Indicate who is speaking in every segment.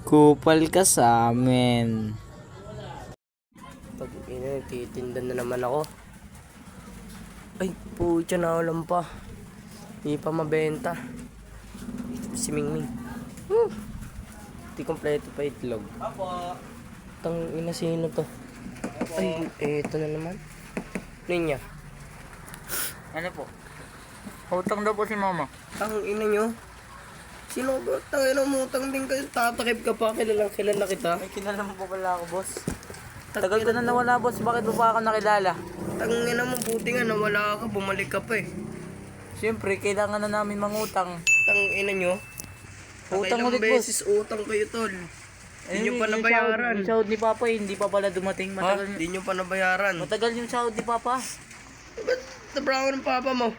Speaker 1: Kupal ka sa amin.
Speaker 2: Pag titinda na naman ako. Ay, pucha na ulam pa. Hindi pa mabenta. Si Mingming. Di kompleto pa itlog.
Speaker 1: Apo.
Speaker 2: Tang ina sino to? Ay, eto na naman. Ninya.
Speaker 1: Ano po? Utang daw po si mama.
Speaker 2: Tang ina nyo. Sino ba? Tang ina mo, utang din kayo. Tatakip ka pa. Kilala kita.
Speaker 1: May kilala mo po pala ako, boss. Tagal ko na nawala, boss. Bakit mo pa ako nakilala?
Speaker 2: Tang ina mo, buti nga nawala ka. Bumalik ka pa eh.
Speaker 1: Siyempre, kailangan na namin mangutang.
Speaker 2: Tang ina nyo.
Speaker 1: Utang
Speaker 2: Ilang
Speaker 1: ulit, boss.
Speaker 2: beses utang kayo, tol. Hindi nyo pa nabayaran.
Speaker 1: Yung sahod ni Papa, hindi pa pala dumating.
Speaker 2: Ha?
Speaker 1: Matagal,
Speaker 2: Hindi nyo pa nabayaran.
Speaker 1: matagal yung sahod ni Papa.
Speaker 2: Ba't nabrawan ng papa mo?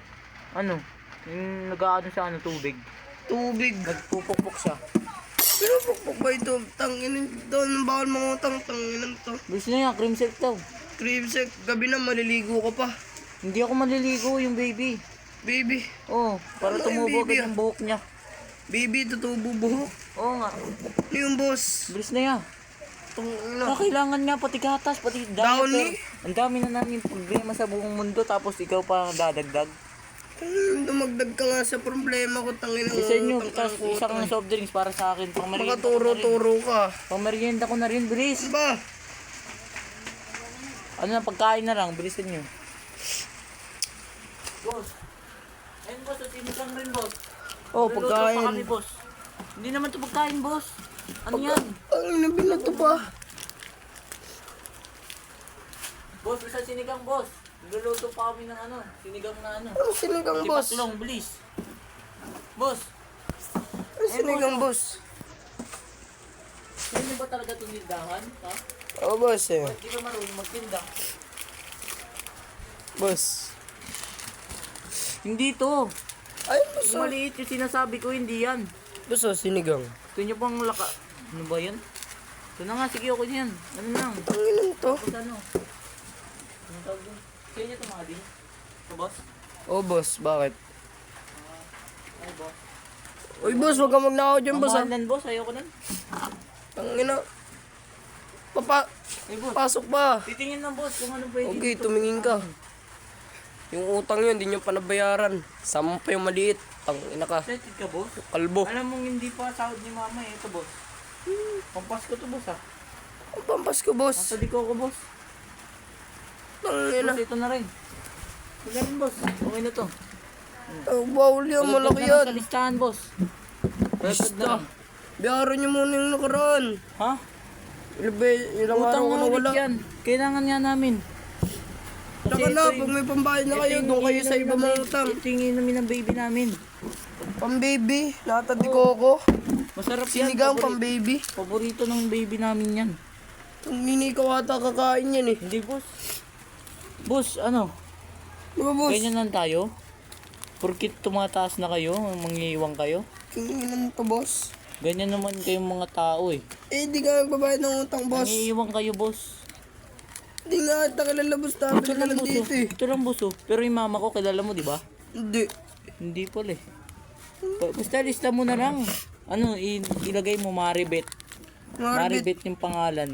Speaker 1: Ano? Yung nag-aano sa ano, tubig.
Speaker 2: Tubig.
Speaker 1: Nagpupukpok siya.
Speaker 2: Pinupukpok ba ito? Tanginin ito. Nang bawal mga utang. Tanginin ito.
Speaker 1: Bis na yan, cream silk daw.
Speaker 2: Creamsec. Gabi na maliligo ka pa.
Speaker 1: Hindi ako maliligo yung baby.
Speaker 2: Baby.
Speaker 1: Oh, para
Speaker 2: Ano yung
Speaker 1: tumubo
Speaker 2: baby,
Speaker 1: agad yung buhok niya.
Speaker 2: Baby, tutubo buhok.
Speaker 1: Oo nga.
Speaker 2: Ano yung boss?
Speaker 1: Bilis na yan.
Speaker 2: Tangina.
Speaker 1: Kailangan nga pati gatas, pati
Speaker 2: Downy?
Speaker 1: diaper. Ang dami na namin problema sa buong mundo tapos ikaw pa ang dadagdag.
Speaker 2: Dumagdag ka nga sa problema ko. Tangina.
Speaker 1: Isa nyo,
Speaker 2: utang
Speaker 1: tapos
Speaker 2: ka ng
Speaker 1: isang
Speaker 2: utang.
Speaker 1: soft drinks para sa akin. Pang merienda ko na rin.
Speaker 2: Makaturo-turo ka.
Speaker 1: Pang merienda ko na rin, bilis.
Speaker 2: Ano ba?
Speaker 1: Ano na, pagkain na lang, bilisan nyo. Boss. Ayun boss, at sinigang rin boss.
Speaker 2: Oh,
Speaker 1: Luluto
Speaker 2: pagkain.
Speaker 1: pa kami boss. Hindi naman to pagkain boss. Ano yan?
Speaker 2: Ang binato pa.
Speaker 1: Boss, isa sinigang boss. Luluto pa kami ng ano, sinigang na ano.
Speaker 2: Ang sinigang boss.
Speaker 1: Tipaklong, bilis. Boss,
Speaker 2: Ang sinigang boss.
Speaker 1: hindi ba talaga itong tindahan? Ha?
Speaker 2: Oh, boss eh.
Speaker 1: Hindi ka marunong magtinda.
Speaker 2: Boss.
Speaker 1: Hindi to.
Speaker 2: Ay, boss.
Speaker 1: Yung maliit yung sinasabi ko, hindi yan.
Speaker 2: Boss, sinigang.
Speaker 1: Ito nyo pang laka... Ano ba yan? Ito na nga, sige ako yan. Ano lang?
Speaker 2: Ang ilan to?
Speaker 1: Tapos ano? Ano tawag doon? Kaya niya tumali? Ito boss?
Speaker 2: Oh, boss. Bakit?
Speaker 1: Ay boss.
Speaker 2: Uy, boss. Huwag ka magnakaw dyan, boss.
Speaker 1: Mamahalan boss, ayoko nun.
Speaker 2: Ang ina.
Speaker 1: Ay boss,
Speaker 2: Pasok ba?
Speaker 1: titingin lang boss kung ano pwede.
Speaker 2: Okay, tumingin ka. Yung utang yun, hindi nyo pa nabayaran. Sama pa yung maliit. Ang ina ka.
Speaker 1: Excited ka boss?
Speaker 2: Kalbo.
Speaker 1: Alam mong hindi pa sahod ni mama eh. Ito boss. Pampasko to boss ha.
Speaker 2: Ang pampas ko, boss.
Speaker 1: Nasa di ko boss.
Speaker 2: Ang ina.
Speaker 1: Boss, ito na rin. Ito na rin boss. Okay na to.
Speaker 2: Oh, bawal yan. Malaki
Speaker 1: Dagdag na lang
Speaker 2: yan.
Speaker 1: sa listahan boss. Dagdag na
Speaker 2: Basta.
Speaker 1: lang.
Speaker 2: Bayaran nyo muna yung nakaraan.
Speaker 1: Ha?
Speaker 2: Ilang
Speaker 1: Utang
Speaker 2: araw ko
Speaker 1: nga
Speaker 2: na
Speaker 1: ulit
Speaker 2: wala.
Speaker 1: yan. Kailangan nga namin.
Speaker 2: Tsaka na, pag may pambayad na kayo, doon kayo sa iba mga utang.
Speaker 1: Ito yung inumin ng baby namin.
Speaker 2: Pang-baby, latad ni Coco.
Speaker 1: Masarap yan.
Speaker 2: Sinigang pang-baby.
Speaker 1: Paborito ng baby namin yan.
Speaker 2: Ang mini ikaw ata kakain yan eh.
Speaker 1: Hindi boss. Boss, ano?
Speaker 2: Di ba, boss?
Speaker 1: Ganyan lang tayo? Porkit tumataas na kayo, mangiiwang kayo?
Speaker 2: Kinginan to, boss.
Speaker 1: Ganyan naman kayong mga tao eh.
Speaker 2: Eh, di ka nagbabayad ng utang, boss.
Speaker 1: Mangiiwang kayo boss.
Speaker 2: Di nga ata kilala, boss. Tabi
Speaker 1: Ito
Speaker 2: ka
Speaker 1: lang
Speaker 2: lang
Speaker 1: boss
Speaker 2: dito
Speaker 1: oh.
Speaker 2: eh.
Speaker 1: Ito lang boss oh. Pero yung mama ko, kilala mo di ba?
Speaker 2: Hindi.
Speaker 1: Hindi pala eh. Basta lista mo na lang. Ano, ilagay mo Maribet.
Speaker 2: Marbit.
Speaker 1: Maribet yung pangalan.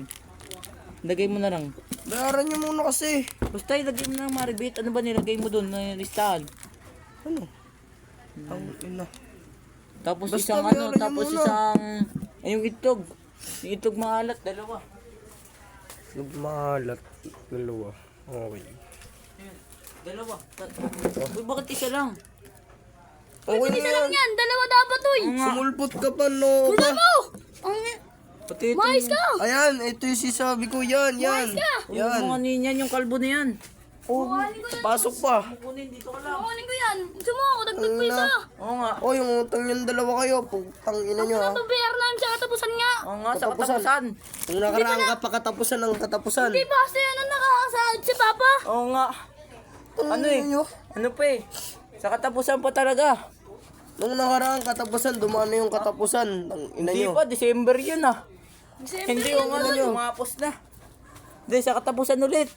Speaker 1: Ilagay mo na lang.
Speaker 2: Bayaran nyo muna kasi.
Speaker 1: Basta ilagay mo na lang Maribet. Ano ba nilagay mo doon na listahan?
Speaker 2: Ano? Ang ina.
Speaker 1: Tapos
Speaker 2: Basta
Speaker 1: isang ano,
Speaker 2: bayaran niyo
Speaker 1: tapos
Speaker 2: muna.
Speaker 1: isang... Ay, yung itlog. Yung itlog maalat, dalawa.
Speaker 2: Nagmahalat. Dalawa. Okay.
Speaker 1: Ayun, dalawa. Uy, bakit isa lang?
Speaker 2: Okay na yan.
Speaker 3: Yan, dalawa dapat uy.
Speaker 1: Oo nga.
Speaker 2: Sumulpot ka pa, no?
Speaker 3: Kuya mo! Ang
Speaker 1: Pati ito.
Speaker 3: mais ka!
Speaker 2: Ayan, ito yung sisabi ko. Yan, yan.
Speaker 1: Yung
Speaker 2: Yan.
Speaker 1: mga niyan, yung kalbo na yan.
Speaker 2: Oh, pasok pa.
Speaker 1: Kukunin dito ka lang.
Speaker 3: Kukunin ko yan. Gusto mo, dagdag ko isa.
Speaker 1: Oo nga.
Speaker 2: Oh, yung utang yung dalawa kayo. Putang ina nyo ha.
Speaker 3: Nababayar namin sa katapusan nga.
Speaker 1: Oo nga, sa
Speaker 2: Katapusan.
Speaker 1: katapusan.
Speaker 2: Kung nakaraan ka pa katapusan ng katapusan.
Speaker 3: Di ba kasi yan ang nakakasahod si Papa?
Speaker 1: Oo nga. Ano eh?
Speaker 2: Nyo?
Speaker 1: Ano pa eh? Sa katapusan pa talaga.
Speaker 2: Nung nakaraan katapusan, dumano yung katapusan. Ang ina
Speaker 1: Hindi
Speaker 2: nyo.
Speaker 1: pa, December yun ah.
Speaker 3: December
Speaker 1: Hindi
Speaker 3: yan,
Speaker 1: yung ano,
Speaker 3: tol.
Speaker 1: umapos na. Hindi, sa katapusan ulit.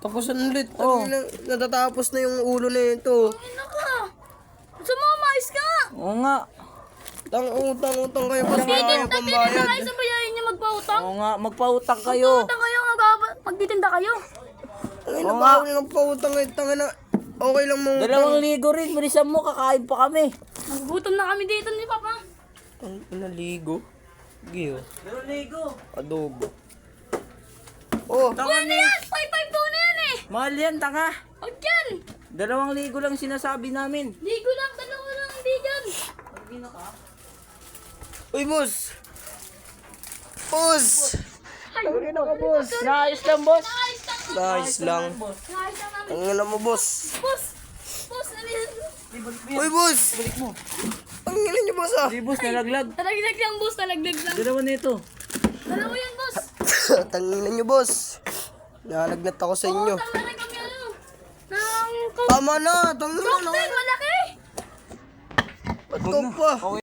Speaker 2: Tapusan ulit.
Speaker 1: Oh.
Speaker 2: Natatapos na yung ulo na ito.
Speaker 3: Ano ka? Gusto mo, mais ka!
Speaker 1: Oo nga.
Speaker 2: Utang kayo boss. Wala kayong
Speaker 3: Titinda na
Speaker 2: pambayad.
Speaker 3: kayo sa bayarin niyo magpautang.
Speaker 1: Oo nga, magpautang kayo.
Speaker 3: Utang kayo, magtitinda kayo.
Speaker 2: Ay,
Speaker 1: Oo
Speaker 2: nabawi ng pautang kayo. Tangina. Okay lang mga utang.
Speaker 1: 2,000 rin, bilisan mo, kakain pa kami.
Speaker 3: Nagugutom na kami dito ni Papa.
Speaker 2: Ang pinaligo. Giyo.
Speaker 1: 2,000.
Speaker 2: Adobo. Oh,
Speaker 1: Tanga
Speaker 3: Ano
Speaker 1: na.
Speaker 3: yan? 5-5 na yan eh.
Speaker 1: Mahal yan, tanga.
Speaker 3: Huwag yan.
Speaker 1: 2,000 lang sinasabi namin.
Speaker 3: Ligo lang, dalawa lang, hindi dyan.
Speaker 2: uy boss. Boss. Tangina ka boss.
Speaker 1: Naayos lang, boss.
Speaker 2: Nice lang.
Speaker 3: Nakayos lang namin.
Speaker 2: Tangina mo boss.
Speaker 3: Boss, ano yan?
Speaker 2: Uy boss.
Speaker 1: Balik mo.
Speaker 2: Tangina niyo boss ah.
Speaker 1: Di, boss, nalaglag.
Speaker 3: Talagdag lang, boss, talagdag lang.
Speaker 1: Dalawa na ito.
Speaker 3: Dalawa yan, boss.
Speaker 2: Tangina niyo boss. Nalagnat ako sa inyo.
Speaker 3: Utang na rin kami, ano? Ng
Speaker 2: Tama na. Tangina na.
Speaker 3: cocktail, malaki.
Speaker 2: Ba't ka pa?